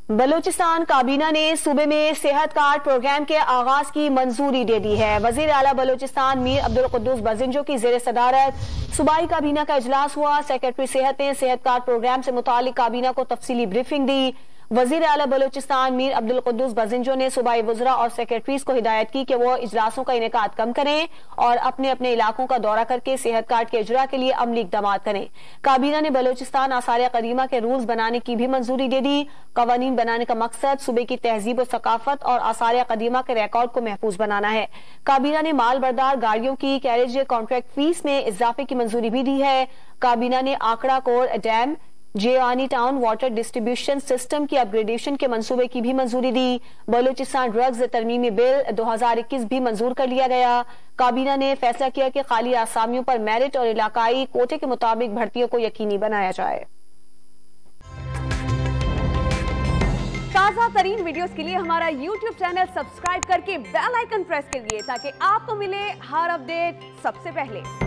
بلوچستان کابینہ نے صوبے میں صحت کارڈ پروگرام کے آغاز کی منظوری دے دی ہے۔ وزیر اعلیٰ بلوچستان میر عبدالقدوس بزنجو کی زیر صدارت صوبائی کابینہ کا اجلاس ہوا۔ سیکرٹری صحت نے صحت کارڈ پروگرام سے متعلق کابینہ کو تفصیلی بریفنگ دی۔ وزیر اعلیٰ بلوچستان میر عبدالقدوس بزنجو نے صوبائی وزراء اور سیکرٹریز کو ہدایت کی کہ وہ اجلاسوں کا انعقاد کم کریں اور اپنے اپنے علاقوں کا دورہ کر کے صحت کارڈ کے اجرا کے لیے عملی اقدامات کریں۔ کابینہ نے بلوچستان آثار قدیمہ کے رولز بنانے کی بھی منظوری دے دی۔ قوانین بنانے کا مقصد صوبے کی تہذیب و ثقافت اور آثار قدیمہ کے ریکارڈ کو محفوظ بنانا ہے۔ کابینہ نے مال بردار گاڑیوں کی کیریج کانٹریکٹ فیس میں اضافے کی منظوری بھی دی ہے۔ کابینہ نے Akra Kaur dam Jiwani town water distribution system کی اپ گریڈیشن کے منصوبے کی بھی منظوری دی۔ بلوچستان ڈرگز ترمیمی بل 2021 بھی منظور کر لیا گیا۔ کابینہ نے فیصلہ کیا کہ خالی آسامیوں پر میرٹ اور علاقائی کوٹے کے مطابق بھرتیوں کو یقینی بنایا جائے۔ تازہ ترین ویڈیوز کے لیے ہمارا YouTube چینل سبسکرائب کر کے بیل آئیکن پریس کریے تاکہ آپ کو ملے ہر اپڈیٹ سب سے پہلے۔